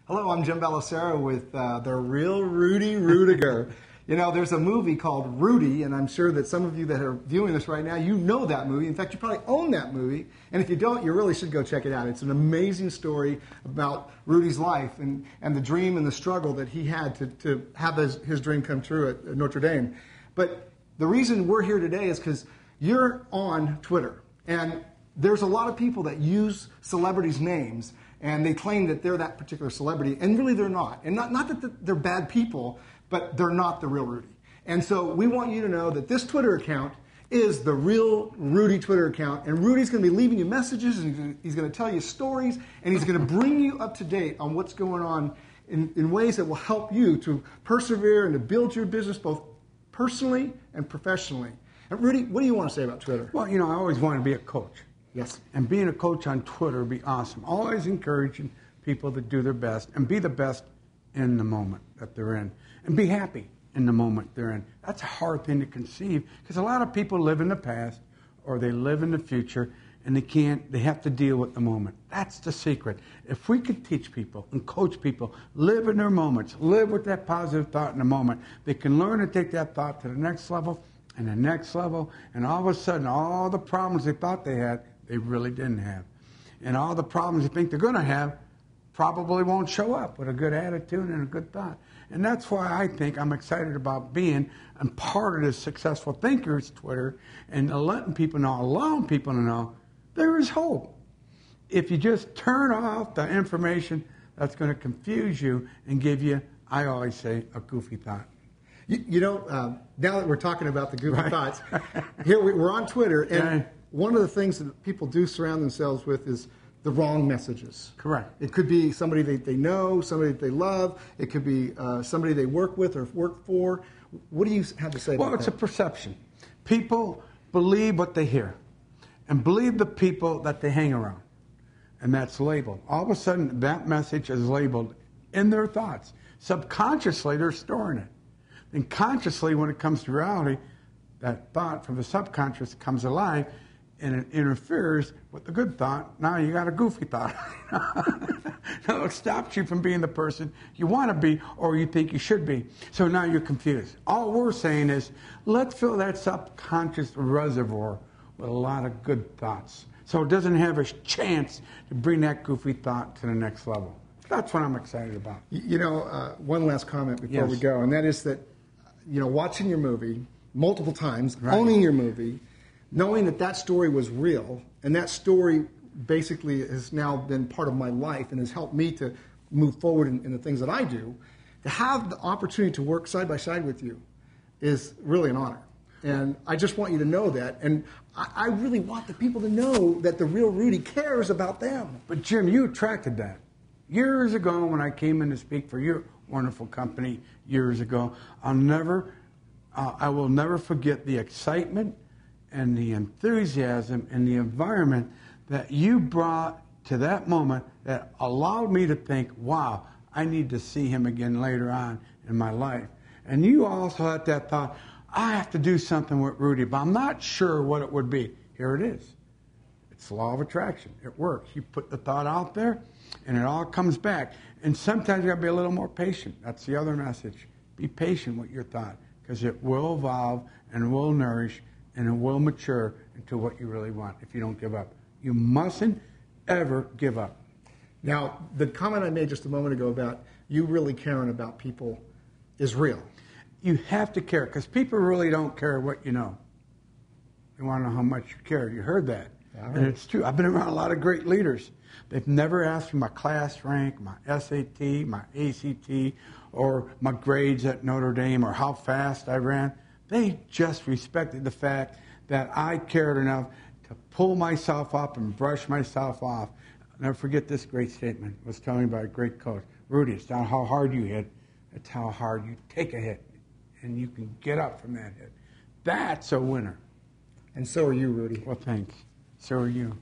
Hello, I'm Jim Balacero with the real Rudy Ruettiger. You know, there's a movie called Rudy, and I'm sure that some of you that are viewing this right now, you know that movie. In fact, you probably own that movie. And if you don't, you really should go check it out. It's an amazing story about Rudy's life and the dream and the struggle that he had to have his dream come true at Notre Dame. But the reason we're here today is because you're on Twitter. And there's a lot of people that use celebrities' names, and they claim that they're that particular celebrity, and really they're not. And not that they're bad people, but they're not the real Rudy. And so we want you to know that this Twitter account is the real Rudy Twitter account, and Rudy's going to be leaving you messages, and he's going to tell you stories, and he's going to bring you up to date on what's going on in ways that will help you to persevere and to build your business both personally and professionally. And Rudy, what do you want to say about Twitter? Well, you know, I always wanted to be a coach. Yes. And being a coach on Twitter would be awesome. Always encouraging people to do their best and be the best in the moment that they're in. And be happy in the moment they're in. That's a hard thing to conceive because a lot of people live in the past or they live in the future and they have to deal with the moment. That's the secret. If we could teach people and coach people, live in their moments, live with that positive thought in the moment, they can learn to take that thought to the next level and the next level, and all of a sudden, all the problems they thought they had, they really didn't have. And all the problems they think they're going to have probably won't show up with a good attitude and a good thought. And that's why I think I'm excited about being a part of this Successful Thinkers Twitter and letting people know, allowing people to know there is hope. If you just turn off the information that's going to confuse you and give you, I always say, a goofy thought. You know, now that we're talking about the goofy thoughts, here we're on Twitter, and one of the things that people do surround themselves with is the wrong messages. Correct. It could be somebody they know, somebody that they love. It could be somebody they work with or work for. What do you have to say about that? Well, it's a perception. People believe what they hear and believe the people that they hang around. And that's labeled. All of a sudden, that message is labeled in their thoughts. Subconsciously, they're storing it. And consciously, when it comes to reality, that thought from the subconscious comes alive and it interferes with the good thought. Now you got a goofy thought. No, it stops you from being the person you want to be or you think you should be. So now you're confused. All we're saying is let's fill that subconscious reservoir with a lot of good thoughts so it doesn't have a chance to bring that goofy thought to the next level. That's what I'm excited about. You know, one last comment before we go, and that is that, you know, watching your movie multiple times, owning your movie, knowing that that story was real, and that story basically has now been part of my life and has helped me to move forward in the things that I do, to have the opportunity to work side by side with you is really an honor. And I just want you to know that. And I really want the people to know that the real Rudy cares about them. But Jim, you attracted that. Years ago when I came in to speak for your wonderful company years ago, I will never forget the excitement and the enthusiasm and the environment that you brought to that moment that allowed me to think, wow, I need to see him again later on in my life. And you also had that thought, I have to do something with Rudy, but I'm not sure what it would be. Here it is. It's the law of attraction. It works. You put the thought out there, and it all comes back. And sometimes you got to be a little more patient. That's the other message. Be patient with your thought, because it will evolve and it will nourish and it will mature into what you really want if you don't give up. You mustn't ever give up. Now, the comment I made just a moment ago about you really caring about people is real. You have to care, because people really don't care what you know. They want to know how much you care. You heard that. And it's true. I've been around a lot of great leaders. They've never asked for my class rank, my SAT, my ACT, or my grades at Notre Dame, or how fast I ran. They just respected the fact that I cared enough to pull myself up and brush myself off. I'll never forget this great statement. It was told me by a great coach. Rudy, it's not how hard you hit, it's how hard you take a hit, and you can get up from that hit. That's a winner. And so are you, Rudy. Well, thanks. So are you.